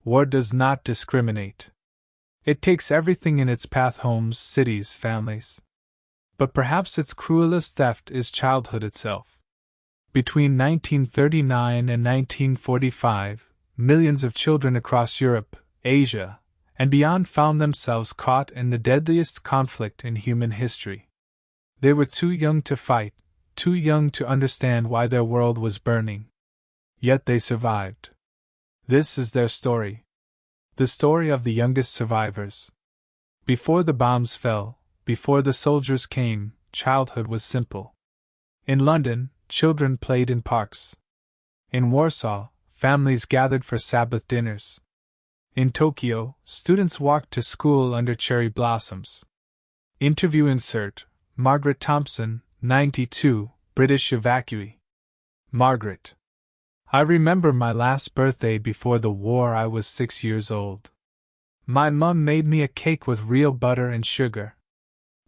War does not discriminate. It takes everything in its path: homes, cities, families. But perhaps its cruelest theft is childhood itself. Between 1939 and 1945, millions of children across Europe, Asia, and beyond found themselves caught in the deadliest conflict in human history. They were too young to fight, too young to understand why their world was burning. Yet they survived. This is their story. The story of the youngest survivors. Before the bombs fell, before the soldiers came, childhood was simple. In London, children played in parks. In Warsaw, families gathered for Sabbath dinners. In Tokyo, students walked to school under cherry blossoms. Interview insert: Margaret Thompson, 92, British evacuee. Margaret. I remember my last birthday before the war. I was 6 years old. My mum made me a cake with real butter and sugar.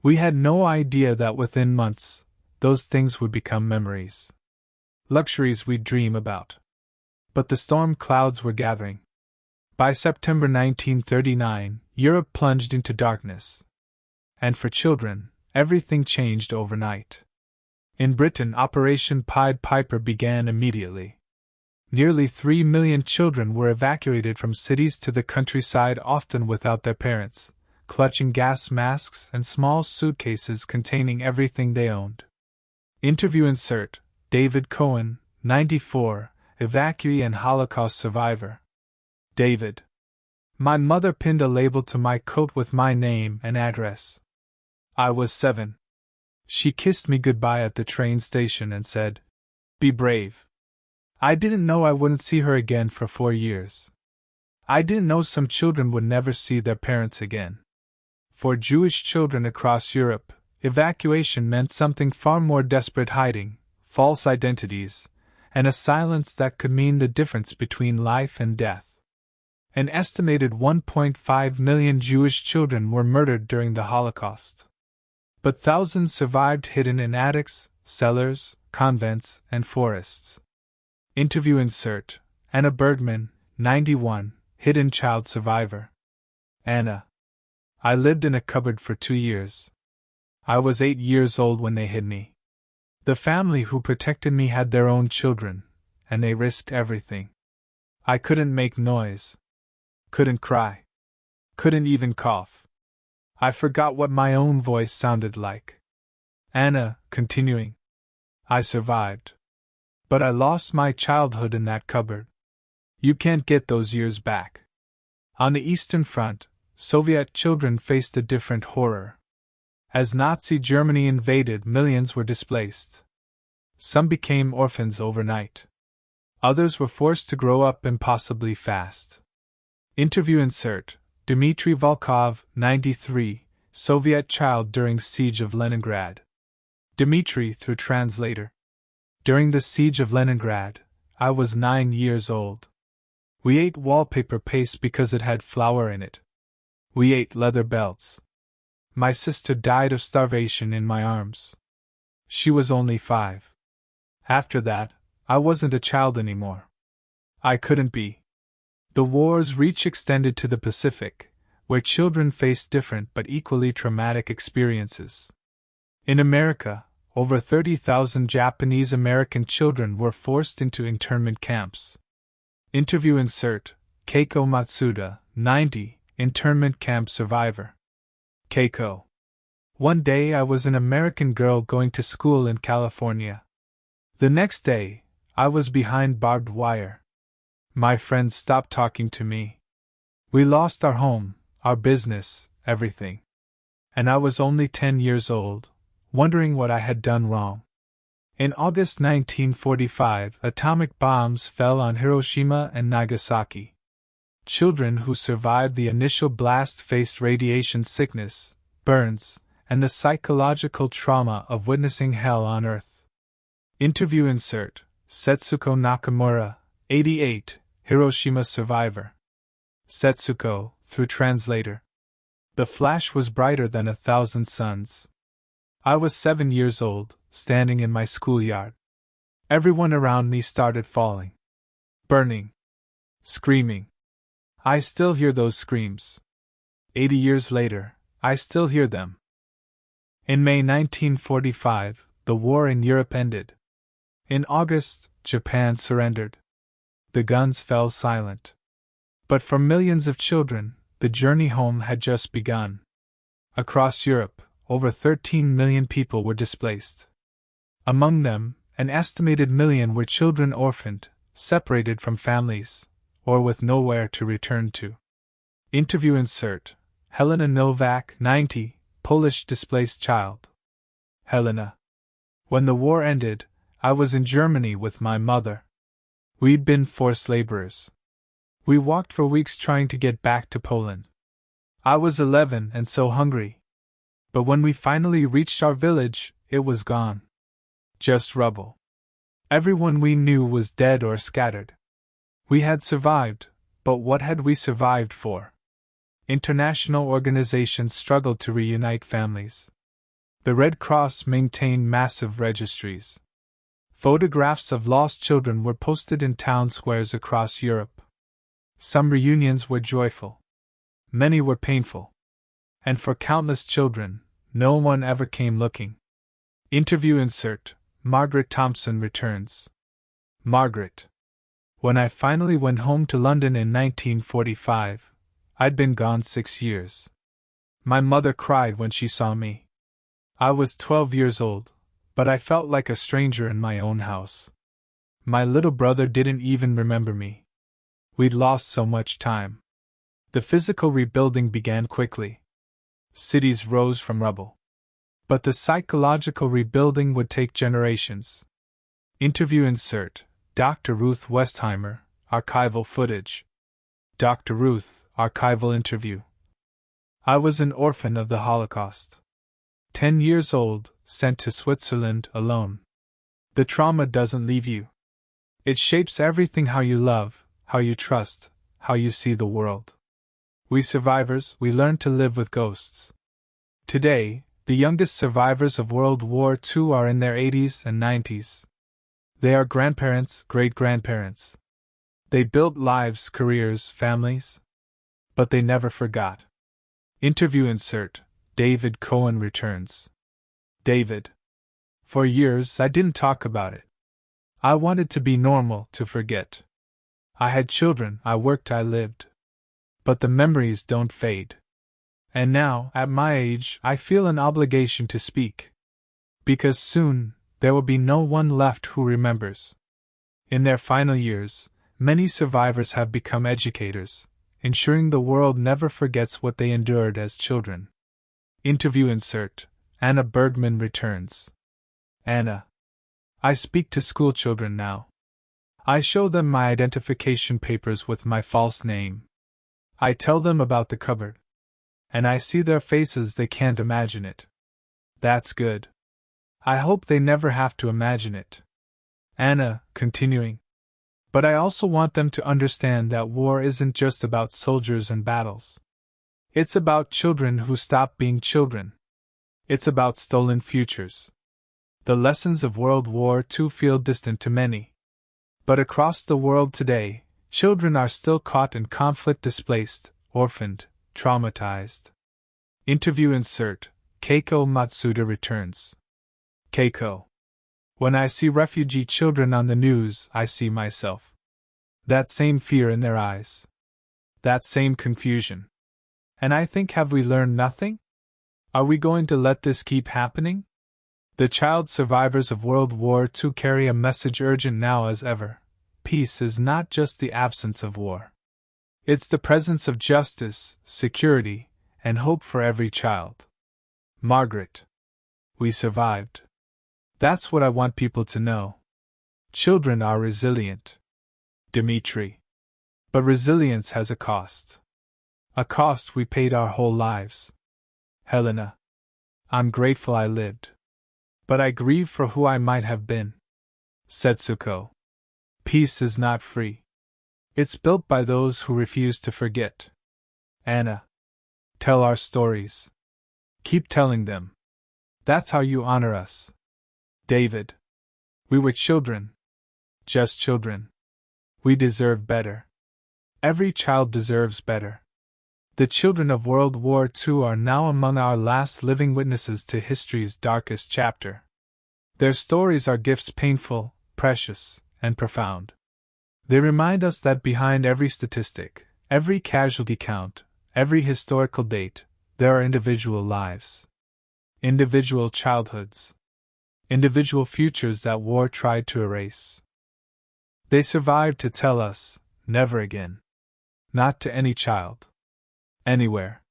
We had no idea that within months, those things would become memories. Luxuries we'd dream about. But the storm clouds were gathering. By September 1939, Europe plunged into darkness. And for children, everything changed overnight. In Britain, Operation Pied Piper began immediately. Nearly 3 million children were evacuated from cities to the countryside, often without their parents, clutching gas masks and small suitcases containing everything they owned. Interview insert: David Cohen, 94, evacuee and Holocaust survivor. David. My mother pinned a label to my coat with my name and address. I was 7. She kissed me goodbye at the train station and said, "Be brave." I didn't know I wouldn't see her again for 4 years. I didn't know some children would never see their parents again. For Jewish children across Europe, evacuation meant something far more desperate: hiding, false identities, and a silence that could mean the difference between life and death. An estimated 1.5 million Jewish children were murdered during the Holocaust. But thousands survived, hidden in attics, cellars, convents, and forests. Interview insert: Anna Bergman, 91, hidden child survivor. Anna. I lived in a cupboard for 2 years. I was 8 years old when they hid me. The family who protected me had their own children, and they risked everything. I couldn't make noise. Couldn't cry. Couldn't even cough. I forgot what my own voice sounded like. Anna, continuing. I survived. But I lost my childhood in that cupboard. You can't get those years back. On the Eastern Front, Soviet children faced a different horror. As Nazi Germany invaded, millions were displaced. Some became orphans overnight. Others were forced to grow up impossibly fast. Interview insert: Dmitry Volkov, 93, Soviet child during Siege of Leningrad. Dmitry through translator. During the Siege of Leningrad, I was 9 years old. We ate wallpaper paste because it had flour in it. We ate leather belts. My sister died of starvation in my arms. She was only 5. After that, I wasn't a child anymore. I couldn't be. The war's reach extended to the Pacific, where children faced different but equally traumatic experiences. In America, over 30,000 Japanese American children were forced into internment camps. Interview insert: Keiko Matsuda, 90, internment camp survivor. Keiko. One day I was an American girl going to school in California. The next day, I was behind barbed wire. My friends stopped talking to me. We lost our home, our business, everything. And I was only 10 years old, wondering what I had done wrong. In August 1945, atomic bombs fell on Hiroshima and Nagasaki. Children who survived the initial blast faced radiation sickness, burns, and the psychological trauma of witnessing hell on Earth. Interview insert: Setsuko Nakamura, 88, Hiroshima survivor. Setsuko, through translator. The flash was brighter than 1,000 suns. I was 7 years old, standing in my schoolyard. Everyone around me started falling. Burning. Screaming. I still hear those screams. 80 years later, I still hear them. In May 1945, the war in Europe ended. In August, Japan surrendered. The guns fell silent. But for millions of children, the journey home had just begun. Across Europe, over 13 million people were displaced. Among them, an estimated million were children orphaned, separated from families, or with nowhere to return to. Interview insert. Helena Nowak, 90, Polish displaced child. Helena. When the war ended, I was in Germany with my mother. We'd been forced laborers. We walked for weeks trying to get back to Poland. I was 11 and so hungry. But when we finally reached our village, it was gone. Just rubble. Everyone we knew was dead or scattered. We had survived, but what had we survived for? International organizations struggled to reunite families. The Red Cross maintained massive registries. Photographs of lost children were posted in town squares across Europe. Some reunions were joyful. Many were painful. And for countless children, no one ever came looking. Interview insert. Margaret Thompson returns. Margaret. When I finally went home to London in 1945, I'd been gone 6 years. My mother cried when she saw me. I was 12 years old, but I felt like a stranger in my own house. My little brother didn't even remember me. We'd lost so much time. The physical rebuilding began quickly. Cities rose from rubble. But the psychological rebuilding would take generations. Interview insert. Dr. Ruth Westheimer, archival footage. Dr. Ruth, archival interview. I was an orphan of the Holocaust. 10 years old, sent to Switzerland alone. The trauma doesn't leave you. It shapes everything: how you love, how you trust, how you see the world. We survivors, we learn to live with ghosts. Today, the youngest survivors of World War II are in their 80s and 90s. They are grandparents, great-grandparents. They built lives, careers, families. But they never forgot. Interview insert. David Cohen returns. David. For years I didn't talk about it. I wanted to be normal, to forget. I had children, I worked, I lived. But the memories don't fade. And now, at my age, I feel an obligation to speak. Because soon, there will be no one left who remembers. In their final years, many survivors have become educators, ensuring the world never forgets what they endured as children. Interview insert. Anna Bergman returns. Anna. I speak to schoolchildren now. I show them my identification papers with my false name. I tell them about the cupboard. And I see their faces, they can't imagine it. That's good. I hope they never have to imagine it. Anna, continuing. But I also want them to understand that war isn't just about soldiers and battles. It's about children who stop being children. It's about stolen futures. The lessons of World War II feel distant to many. But across the world today, children are still caught in conflict, displaced, orphaned, traumatized. Interview insert. Keiko Matsuda returns. Keiko. When I see refugee children on the news, I see myself. That same fear in their eyes. That same confusion. And I think, have we learned nothing? Are we going to let this keep happening? The child survivors of World War II carry a message urgent now as ever. Peace is not just the absence of war. It's the presence of justice, security, and hope for every child. Margaret. We survived. That's what I want people to know. Children are resilient. Dmitri. But resilience has a cost. A cost we paid our whole lives. Helena. I'm grateful I lived. But I grieve for who I might have been. Setsuko. Peace is not free. It's built by those who refuse to forget. Anna. Tell our stories. Keep telling them. That's how you honor us. David. We were children. Just children. We deserve better. Every child deserves better. The children of World War II are now among our last living witnesses to history's darkest chapter. Their stories are gifts painful, precious, and profound. They remind us that behind every statistic, every casualty count, every historical date, there are individual lives. Individual childhoods. Individual futures that war tried to erase. They survived to tell us, never again. Not to any child. Anywhere.